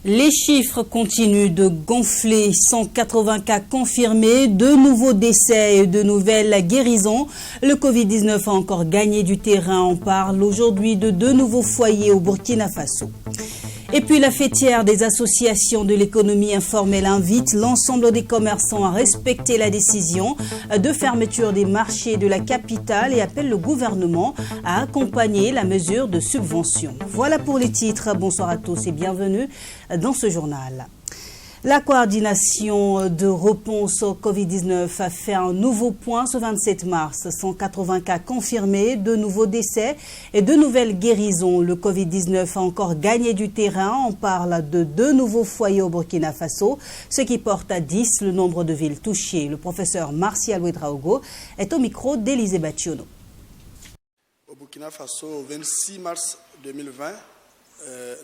Les chiffres continuent de gonfler. 180 cas confirmés, de nouveaux décès et de nouvelles guérisons. Le Covid-19 a encore gagné du terrain. On parle aujourd'hui de 2 nouveaux foyers au Burkina Faso. Et puis la fêtière des associations de l'économie informelle invite l'ensemble des commerçants à respecter la décision de fermeture des marchés de la capitale et appelle le gouvernement à accompagner la mesure de subvention. Voilà pour les titres. Bonsoir à tous et bienvenue dans ce journal. La coordination de réponse au Covid-19 a fait un nouveau point ce 27 mars. 180 cas confirmés, 2 nouveaux décès et 2 nouvelles guérisons. Le Covid-19 a encore gagné du terrain. On parle de 2 nouveaux foyers au Burkina Faso, ce qui porte à 10 le nombre de villes touchées. Le professeur Martial Ouedraogo est au micro d'Élisée Bationo. Au Burkina Faso, au 26 mars 2020,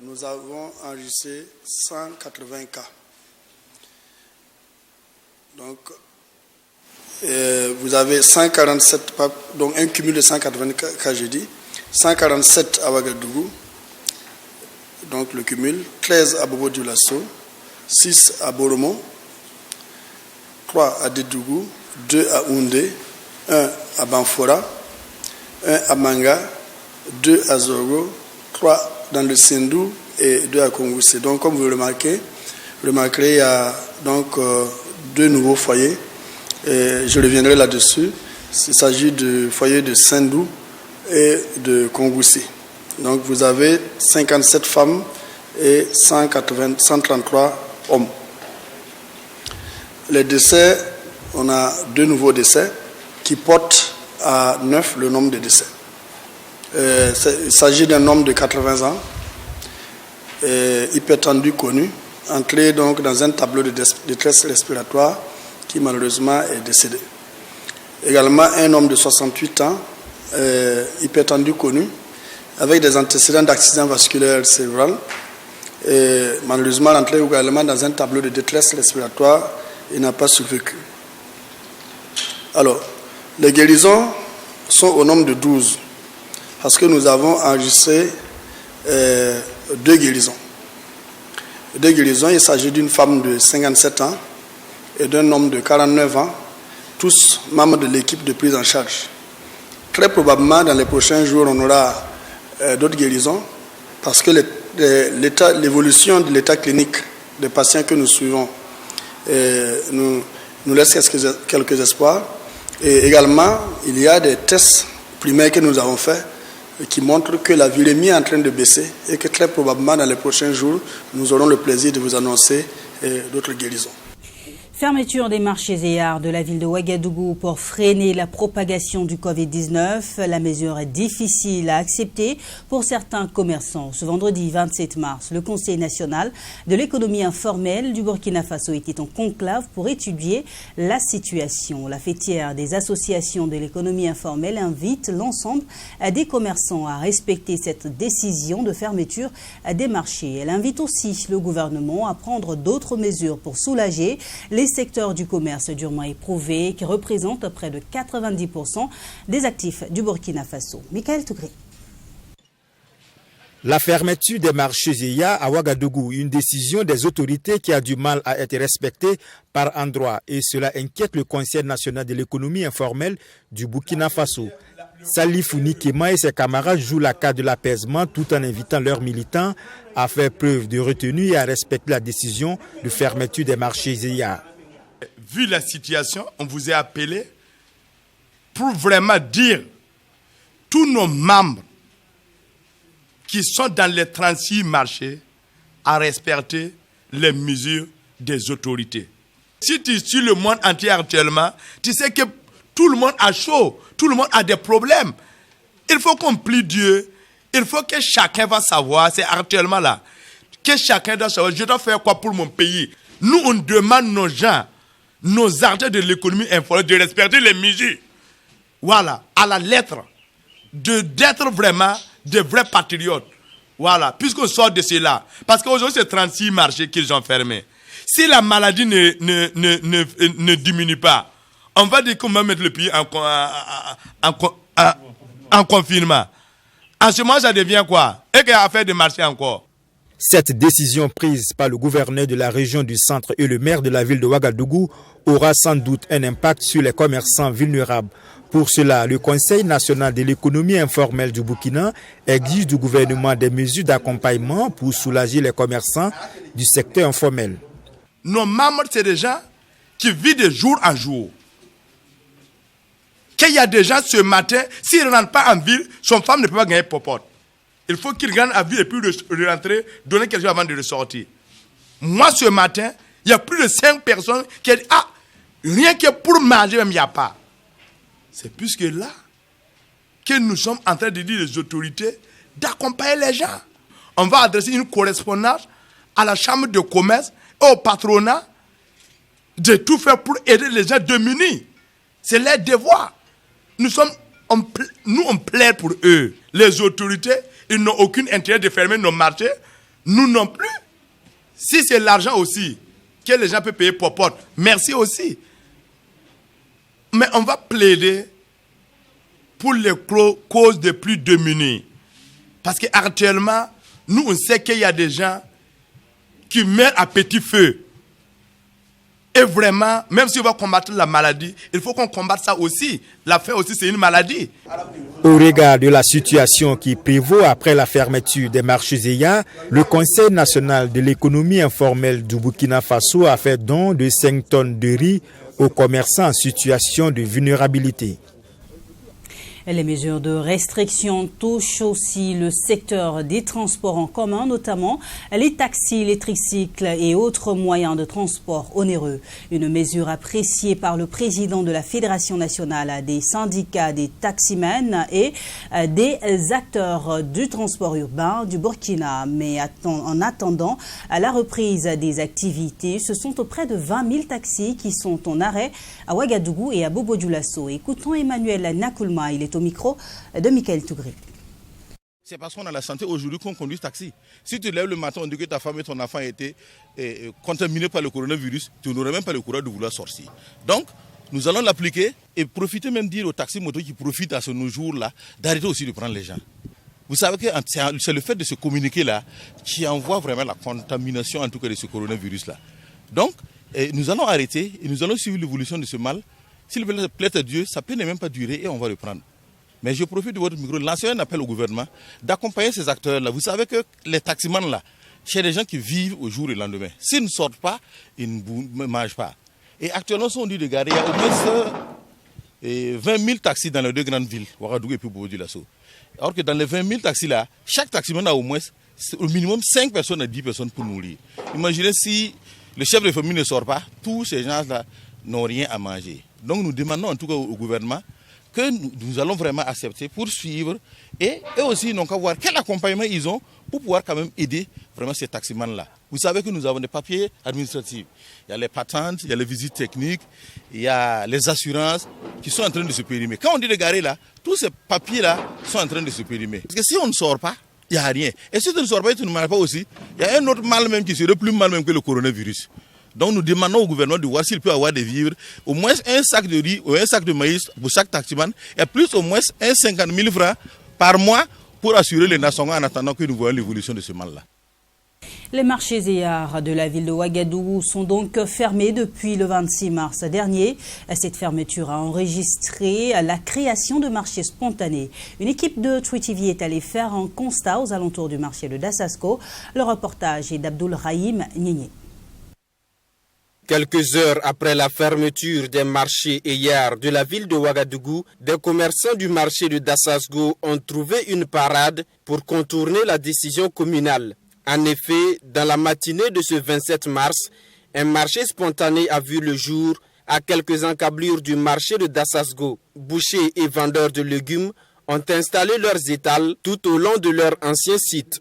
nous avons enregistré 180 cas. Donc, vous avez 147, donc un cumul de 180 cas, j'ai dit, 147 à Ouagadougou, donc le cumul, 13 à Bobo-Dioulasso, 6 à Boromo, 3 à Dédougou, 2 à Oundé, 1 à Banfora, 1 à Manga, 2 à Zogo, 3 dans le Sindou et 2 à Kongoussé. Donc, comme vous le remarquerez, il y a donc 2 nouveaux foyers. Et je reviendrai là-dessus. Il s'agit du foyer de Sindou et de Kongoussé. Donc, vous avez 57 femmes et 133 hommes. Les décès, on a 2 nouveaux décès qui portent à 9 le nombre de décès. Il s'agit d'un homme de 80 ans, hypertendu connu, entré donc dans un tableau de détresse respiratoire qui malheureusement est décédé. Également un homme de 68 ans, hypertendu connu, avec des antécédents d'accident vasculaire cérébral, et malheureusement entré également dans un tableau de détresse respiratoire et n'a pas survécu. Alors, les guérisons sont au nombre de 12, parce que nous avons enregistré 2 guérisons. 2 guérisons, il s'agit d'une femme de 57 ans et d'un homme de 49 ans, tous membres de l'équipe de prise en charge. Très probablement, dans les prochains jours, on aura d'autres guérisons parce que l'évolution de l'état clinique des patients que nous suivons nous laisse quelques espoirs. Et également, il y a des tests primaires que nous avons faits qui montrent que la virémie est en train de baisser et que très probablement dans les prochains jours, nous aurons le plaisir de vous annoncer d'autres guérisons. Fermeture des marchés et arts de la ville de Ouagadougou pour freiner la propagation du Covid-19. La mesure est difficile à accepter pour certains commerçants. Ce vendredi 27 mars, le Conseil national de l'économie informelle du Burkina Faso était en conclave pour étudier la situation. La fêtière des associations de l'économie informelle invite l'ensemble des commerçants à respecter cette décision de fermeture des marchés. Elle invite aussi le gouvernement à prendre d'autres mesures pour soulager les secteurs du commerce durement éprouvés qui représentent près de 90% des actifs du Burkina Faso. Michael Tougré. La fermeture des marchés ZEIA à Ouagadougou, une décision des autorités qui a du mal à être respectée par endroits et cela inquiète le Conseil national de l'économie informelle du Burkina Faso. Salif Nikema et ses camarades jouent la carte de l'apaisement tout en invitant leurs militants à faire preuve de retenue et à respecter la décision de fermeture des marchés ZEIA. Vu la situation, on vous a appelé pour vraiment dire tous nos membres qui sont dans les 36 marchés à respecter les mesures des autorités. Si tu suis le monde entier actuellement, tu sais que tout le monde a chaud, tout le monde a des problèmes. Il faut qu'on plie Dieu, il faut que chacun va savoir, c'est actuellement là, que chacun doit savoir, je dois faire quoi pour mon pays. Nous, on demande nos gens, nos acteurs de l'économie informelle de respecter les mesures. voilà, à la lettre, d'être vraiment de vrais patriotes. Voilà, puisqu'on sort de cela. Parce qu'aujourd'hui, c'est 36 marchés qu'ils ont fermés. Si la maladie ne diminue pas, on va dire qu'on va mettre le pays en confinement. En ce moment, ça devient quoi? Et qu'il y a affaire de marché encore. Cette décision prise par le gouverneur de la région du centre et le maire de la ville de Ouagadougou aura sans doute un impact sur les commerçants vulnérables. Pour cela, le Conseil national de l'économie informelle du Burkina exige du gouvernement des mesures d'accompagnement pour soulager les commerçants du secteur informel. Nos membres, c'est des gens qui vivent de jour en jour. Qu'il y a des gens ce matin, s'il ne rentre pas en ville, son femme ne peut pas gagner popote. Il faut qu'il rentre en ville et puis rentrer, donner quelque chose avant de ressortir. Moi, ce matin, il y a plus de 5 personnes qui ont dit, ah, rien que pour manger, même il n'y a pas. C'est plus que là que nous sommes en train de dire aux autorités d'accompagner les gens. On va adresser une correspondance à la chambre de commerce et au patronat de tout faire pour aider les gens démunis. C'est leur devoir. On plaît pour eux. Les autorités, ils n'ont aucun intérêt de fermer nos marchés. Nous non plus. Si c'est l'argent aussi, que les gens peuvent payer popote, merci aussi. Mais on va plaider pour les causes des plus démunis. Parce qu'actuellement, nous, on sait qu'il y a des gens qui meurent à petit feu. Et vraiment, même si on va combattre la maladie, il faut qu'on combatte ça aussi. La faim aussi, c'est une maladie. Au regard de la situation qui prévaut après la fermeture des marchés EYA, le Conseil national de l'économie informelle du Burkina Faso a fait don de 5 tonnes de riz aux commerçants en situation de vulnérabilité. Les mesures de restriction touchent aussi le secteur des transports en commun, notamment les taxis, les tricycles et autres moyens de transport onéreux. Une mesure appréciée par le président de la Fédération nationale des syndicats des taximens et des acteurs du transport urbain du Burkina. Mais en attendant la reprise des activités, ce sont près de 20 000 taxis qui sont en arrêt à Ouagadougou et à Bobo-Dioulasso. Écoutons Emmanuel Nakoulma, il est au micro de Michael Tougré. C'est parce qu'on a la santé aujourd'hui qu'on conduit ce taxi. Si tu lèves le matin, on dit que ta femme et ton enfant étaient contaminés par le coronavirus, tu n'aurais même pas le courage de vouloir sortir. Donc, nous allons l'appliquer et profiter même dire aux taxis motos qui profitent à ce nos jours-là d'arrêter aussi de prendre les gens. Vous savez que c'est le fait de se communiquer là qui envoie vraiment la contamination en tout cas de ce coronavirus-là. Donc, nous allons arrêter et nous allons suivre l'évolution de ce mal. S'il plaît à Dieu, ça peut ne même pas durer et on va le prendre. Mais je profite de votre micro, lancer un appel au gouvernement d'accompagner ces acteurs-là. Vous savez que les taximans là, c'est des gens qui vivent au jour et le lendemain. S'ils ne sortent pas, ils ne mangent pas. Et actuellement, on dit de garer, il y a au moins 20 000 taxis dans les 2 grandes villes, Ouagadougou et puis Bobo-Dioulasso. Alors que dans les 20 000 taxis là, chaque taximan a au moins au minimum 5 personnes à 10 personnes pour nourrir. Imaginez si le chef de famille ne sort pas, tous ces gens-là n'ont rien à manger. Donc nous demandons en tout cas au gouvernement que nous allons vraiment accepter, poursuivre et eux aussi ils n'ont qu'à voir quel accompagnement ils ont pour pouvoir quand même aider vraiment ces taximans-là. Vous savez que nous avons des papiers administratifs. Il y a les patentes, il y a les visites techniques, il y a les assurances qui sont en train de se périmer. Quand on dit de garer là, tous ces papiers-là sont en train de se périmer. Parce que si on ne sort pas, il n'y a rien. Et si tu ne sors pas et tu ne manges pas aussi, il y a un autre mal même qui serait plus mal même que le coronavirus. Donc nous demandons au gouvernement de voir s'il peut avoir des vivres, au moins un sac de riz ou un sac de maïs pour chaque taximan, et plus au moins 50 000 francs par mois pour assurer les nations en attendant que nous voyons l'évolution de ce mal-là. Les marchés EYA de la ville de Ouagadougou sont donc fermés depuis le 26 mars dernier. Cette fermeture a enregistré la création de marchés spontanés. Une équipe de True TV est allée faire un constat aux alentours du marché de Dassasko. Le reportage est d'Abdoul Rahim Nyenye. Quelques heures après la fermeture des marchés hier de la ville de Ouagadougou, des commerçants du marché de Dassasko ont trouvé une parade pour contourner la décision communale. En effet, dans la matinée de ce 27 mars, un marché spontané a vu le jour à quelques encablures du marché de Dassasko. Bouchers et vendeurs de légumes ont installé leurs étals tout au long de leur ancien site.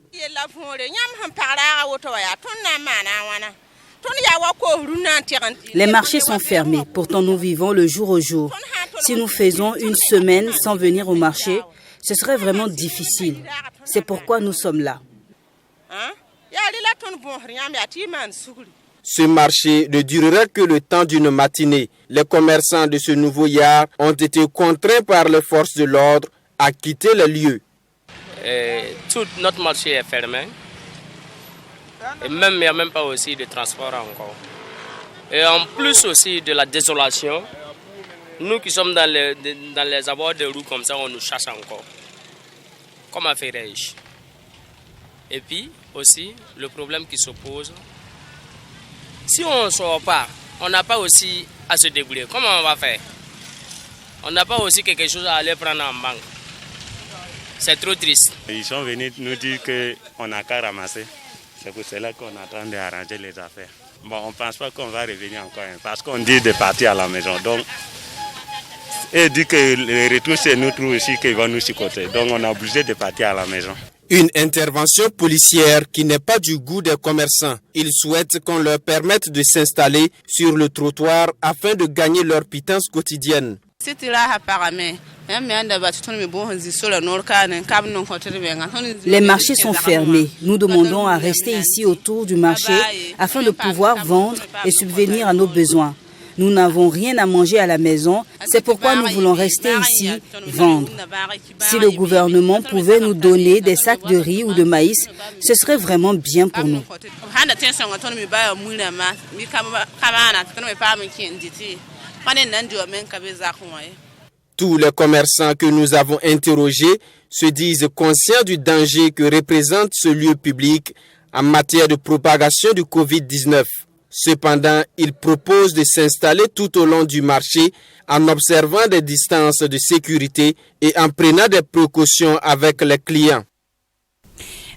Les marchés sont fermés, pourtant nous vivons le jour au jour. Si nous faisons une semaine sans venir au marché, ce serait vraiment difficile. C'est pourquoi nous sommes là. Ce marché ne durera que le temps d'une matinée. Les commerçants de ce nouveau yard ont été contraints par les forces de l'ordre à quitter le lieu. Tout notre marché est fermé. Et même, il n'y a même pas aussi de transport encore. Et en plus aussi de la désolation, nous qui sommes dans les abords de rue comme ça, on nous chasse encore. Comment ferais-je? Et puis aussi, le problème qui se pose, si on ne sort pas, on n'a pas aussi à se débrouiller. Comment on va faire? On n'a pas aussi quelque chose à aller prendre en banque. C'est trop triste. Ils sont venus nous dire qu'on n'a qu'à ramasser. C'est pour cela qu'on est en train d'arranger les affaires. Bon, on ne pense pas qu'on va revenir encore, parce qu'on dit de partir à la maison. Donc, et dit que le retour c'est nous tous aussi qui vont nous chicoter. Donc, on est obligé de partir à la maison. Une intervention policière qui n'est pas du goût des commerçants. Ils souhaitent qu'on leur permette de s'installer sur le trottoir afin de gagner leur pitance quotidienne. Les marchés sont fermés. Nous demandons à rester ici autour du marché afin de pouvoir vendre et subvenir à nos besoins. Nous n'avons rien à manger à la maison, c'est pourquoi nous voulons rester ici, vendre. Si le gouvernement pouvait nous donner des sacs de riz ou de maïs, ce serait vraiment bien pour nous. Tous les commerçants que nous avons interrogés se disent conscients du danger que représente ce lieu public en matière de propagation du Covid-19. Cependant, ils proposent de s'installer tout au long du marché en observant des distances de sécurité et en prenant des précautions avec les clients.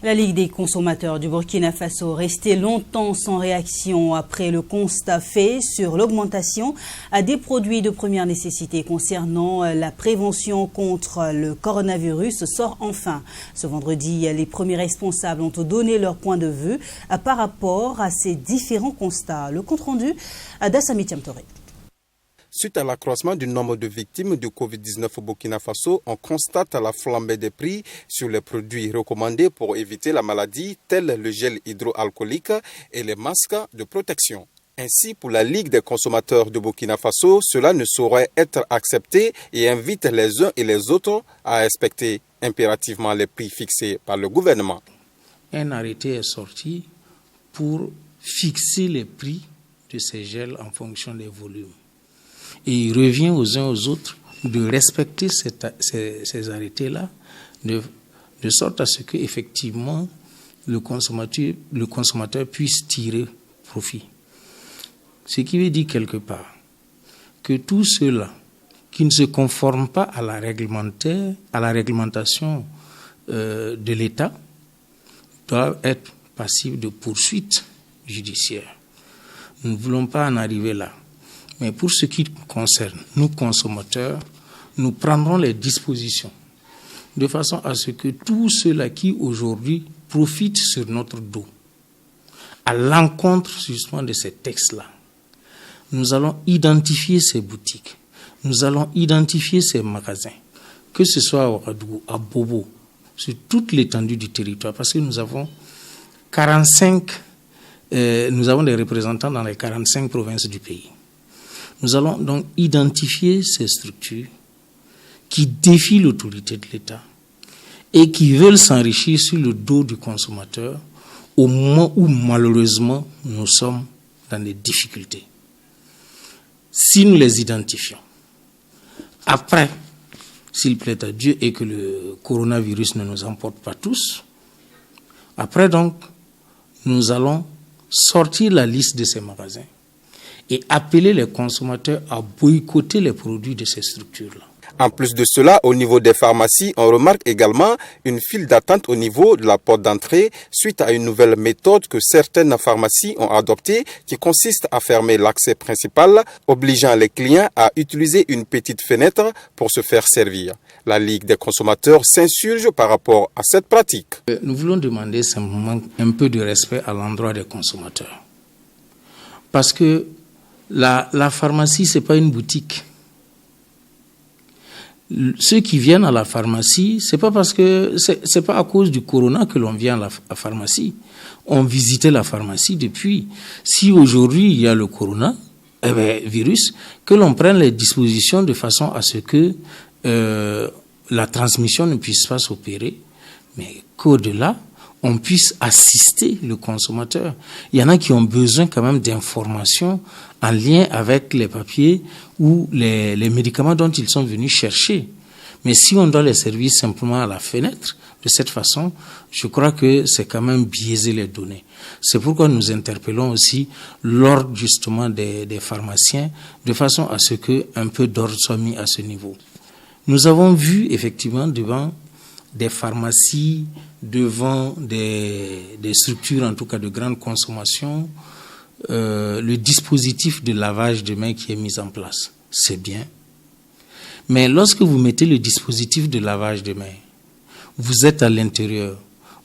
La Ligue des consommateurs du Burkina Faso restait longtemps sans réaction après le constat fait sur l'augmentation des produits de première nécessité concernant la prévention contre le coronavirus sort enfin. Ce vendredi, les premiers responsables ont donné leur point de vue par rapport à ces différents constats. Le compte-rendu d'Assami Tiamtoré. Suite à l'accroissement du nombre de victimes du Covid-19 au Burkina Faso, on constate la flambée des prix sur les produits recommandés pour éviter la maladie, tels le gel hydroalcoolique et les masques de protection. Ainsi, pour la Ligue des consommateurs de Burkina Faso, cela ne saurait être accepté et invite les uns et les autres à respecter impérativement les prix fixés par le gouvernement. Un arrêté est sorti pour fixer les prix de ces gels en fonction des volumes. Et il revient aux uns aux autres de respecter ces arrêtés-là, de sorte à ce qu'effectivement le consommateur puisse tirer profit. Ce qui veut dire quelque part que tous ceux-là qui ne se conforment pas à la réglementation de l'État doivent être passibles de poursuites judiciaires. Nous ne voulons pas en arriver là. Mais pour ce qui concerne nous consommateurs, nous prendrons les dispositions de façon à ce que tous ceux-là qui aujourd'hui profitent sur notre dos, à l'encontre justement de ces textes-là, nous allons identifier ces boutiques, nous allons identifier ces magasins, que ce soit à Ouagadougou, à Bobo, sur toute l'étendue du territoire, parce que nous avons des représentants dans les 45 provinces du pays. Nous allons donc identifier ces structures qui défient l'autorité de l'État et qui veulent s'enrichir sur le dos du consommateur au moment où malheureusement nous sommes dans des difficultés. Si nous les identifions, après, s'il plaît à Dieu et que le coronavirus ne nous emporte pas tous, après donc, nous allons sortir la liste de ces magasins et appeler les consommateurs à boycotter les produits de ces structures-là. En plus de cela, au niveau des pharmacies, on remarque également une file d'attente au niveau de la porte d'entrée suite à une nouvelle méthode que certaines pharmacies ont adoptée qui consiste à fermer l'accès principal, obligeant les clients à utiliser une petite fenêtre pour se faire servir. La Ligue des consommateurs s'insurge par rapport à cette pratique. Nous voulons demander simplement un peu de respect à l'endroit des consommateurs. Parce que la pharmacie, c'est pas une boutique. Ceux qui viennent à la pharmacie, c'est pas parce que c'est pas à cause du corona que l'on vient à la pharmacie. On visitait la pharmacie depuis. Si aujourd'hui il y a le corona, virus, que l'on prenne les dispositions de façon à ce que la transmission ne puisse pas s'opérer, mais qu'au-delà, on puisse assister le consommateur. Il y en a qui ont besoin quand même d'informations en lien avec les papiers ou les médicaments dont ils sont venus chercher. Mais si on doit les servir simplement à la fenêtre, de cette façon, je crois que c'est quand même biaiser les données. C'est pourquoi nous interpellons aussi l'ordre justement des pharmaciens, de façon à ce qu'un peu d'ordre soit mis à ce niveau. Nous avons vu effectivement devant des pharmacies, devant des structures en tout cas de grande consommation, le dispositif de lavage de mains qui est mis en place. C'est bien. Mais lorsque vous mettez le dispositif de lavage de mains, vous êtes à l'intérieur,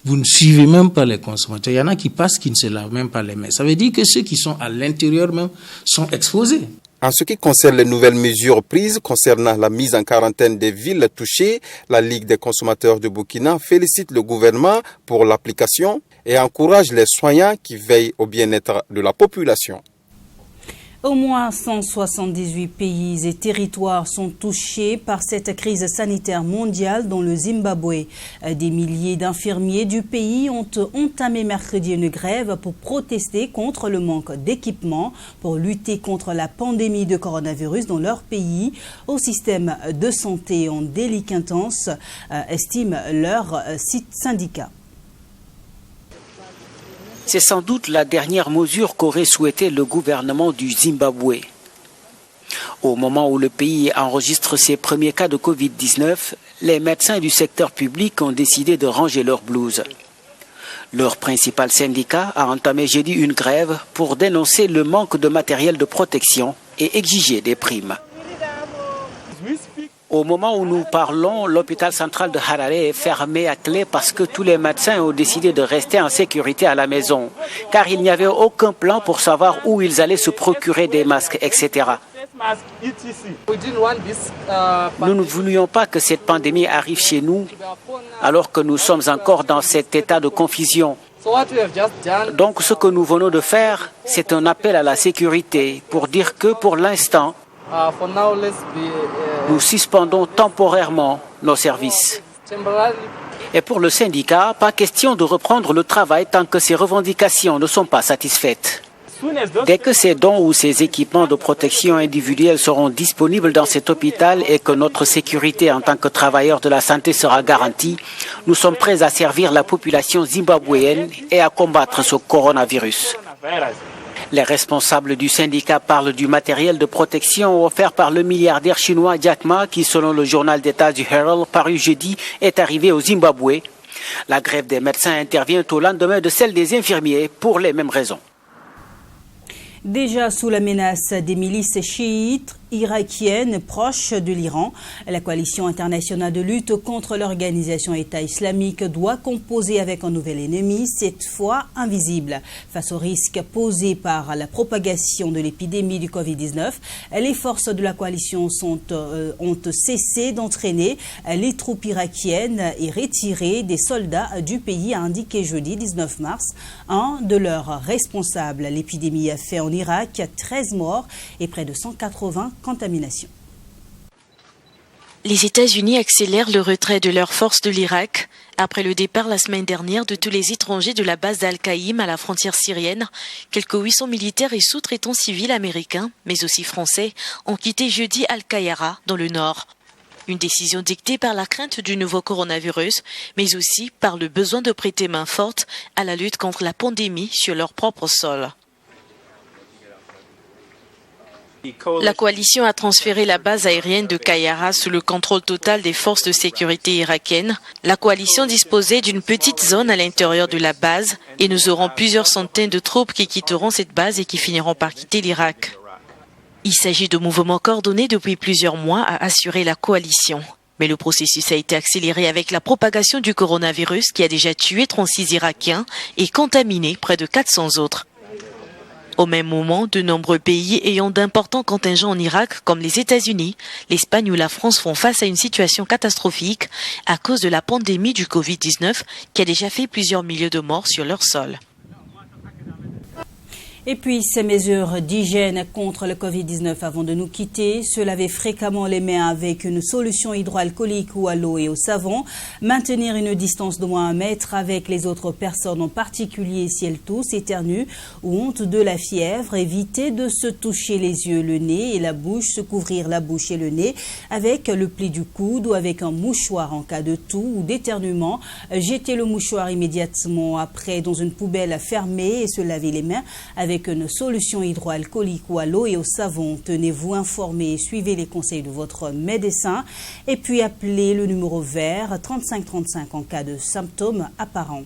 vous ne suivez même pas les consommateurs. Il y en a qui passent, qui ne se lavent même pas les mains. Ça veut dire que ceux qui sont à l'intérieur même sont exposés. En ce qui concerne les nouvelles mesures prises concernant la mise en quarantaine des villes touchées, la Ligue des consommateurs de Burkina félicite le gouvernement pour l'application et encourage les soignants qui veillent au bien-être de la population. Au moins 178 pays et territoires sont touchés par cette crise sanitaire mondiale dans le Zimbabwe. Des milliers d'infirmiers du pays ont entamé mercredi une grève pour protester contre le manque d'équipements pour lutter contre la pandémie de coronavirus dans leur pays. Au système de santé en délinquance, estime leur syndicat. C'est sans doute la dernière mesure qu'aurait souhaité le gouvernement du Zimbabwe. Au moment où le pays enregistre ses premiers cas de Covid-19, les médecins du secteur public ont décidé de ranger leur blouse. Leur principal syndicat a entamé jeudi une grève pour dénoncer le manque de matériel de protection et exiger des primes. Au moment où nous parlons, l'hôpital central de Harare est fermé à clé parce que tous les médecins ont décidé de rester en sécurité à la maison, car il n'y avait aucun plan pour savoir où ils allaient se procurer des masques, etc. Nous ne voulions pas que cette pandémie arrive chez nous, alors que nous sommes encore dans cet état de confusion. Donc ce que nous venons de faire, c'est un appel à la sécurité pour dire que pour l'instant, nous suspendons temporairement nos services. Et pour le syndicat, pas question de reprendre le travail tant que ces revendications ne sont pas satisfaites. Dès que ces dons ou ces équipements de protection individuelle seront disponibles dans cet hôpital et que notre sécurité en tant que travailleurs de la santé sera garantie, nous sommes prêts à servir la population zimbabwéenne et à combattre ce coronavirus. Les responsables du syndicat parlent du matériel de protection offert par le milliardaire chinois Jack Ma, qui, selon le journal d'État du Herald, paru jeudi, est arrivé au Zimbabwe. La grève des médecins intervient au lendemain de celle des infirmiers pour les mêmes raisons. Déjà sous la menace des milices chiites irakiennes proches de l'Iran, la coalition internationale de lutte contre l'organisation État islamique doit composer avec un nouvel ennemi, cette fois invisible. Face aux risques posés par la propagation de l'épidémie du Covid-19, les forces de la coalition ont cessé d'entraîner les troupes irakiennes et retiré des soldats du pays, a indiqué jeudi 19 mars un de leurs responsables. L'épidémie a fait en Irak 13 morts et près de 180 contaminations. Les États-Unis accélèrent le retrait de leurs forces de l'Irak après le départ la semaine dernière de tous les étrangers de la base d'Al-Qaïm à la frontière syrienne. Quelques 800 militaires et sous-traitants civils américains, mais aussi français, ont quitté jeudi Al-Qayara dans le nord. Une décision dictée par la crainte du nouveau coronavirus, mais aussi par le besoin de prêter main forte à la lutte contre la pandémie sur leur propre sol. La coalition a transféré la base aérienne de Qayara sous le contrôle total des forces de sécurité irakiennes. La coalition disposait d'une petite zone à l'intérieur de la base et nous aurons plusieurs centaines de troupes qui quitteront cette base et qui finiront par quitter l'Irak. Il s'agit de mouvements coordonnés depuis plusieurs mois à assurer la coalition. Mais le processus a été accéléré avec la propagation du coronavirus qui a déjà tué 36 Irakiens et contaminé près de 400 autres. Au même moment, de nombreux pays ayant d'importants contingents en Irak, comme les États-Unis, l'Espagne ou la France, font face à une situation catastrophique à cause de la pandémie du Covid-19 qui a déjà fait plusieurs milliers de morts sur leur sol. Et puis, ces mesures d'hygiène contre le Covid-19 avant de nous quitter, se laver fréquemment les mains avec une solution hydroalcoolique ou à l'eau et au savon, maintenir une distance d'au moins 1 mètre avec les autres personnes, en particulier si elles toussent, éternuent ou ont de la fièvre, éviter de se toucher les yeux, le nez et la bouche, se couvrir la bouche et le nez avec le pli du coude ou avec un mouchoir en cas de toux ou d'éternuement, jeter le mouchoir immédiatement après dans une poubelle fermée et se laver les mains avec une solution hydroalcoolique ou à l'eau et au savon. Tenez-vous informés et suivez les conseils de votre médecin. Et puis appelez le numéro vert 3535 en cas de symptômes apparents.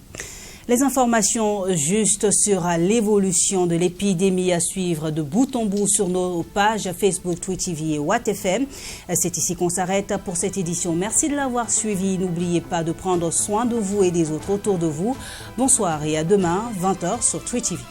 Les informations justes sur l'évolution de l'épidémie à suivre de bout en bout sur nos pages Facebook, Twitch TV et WattFM. C'est ici qu'on s'arrête pour cette édition. Merci de l'avoir suivi. N'oubliez pas de prendre soin de vous et des autres autour de vous. Bonsoir et à demain, 20h sur Twitch TV.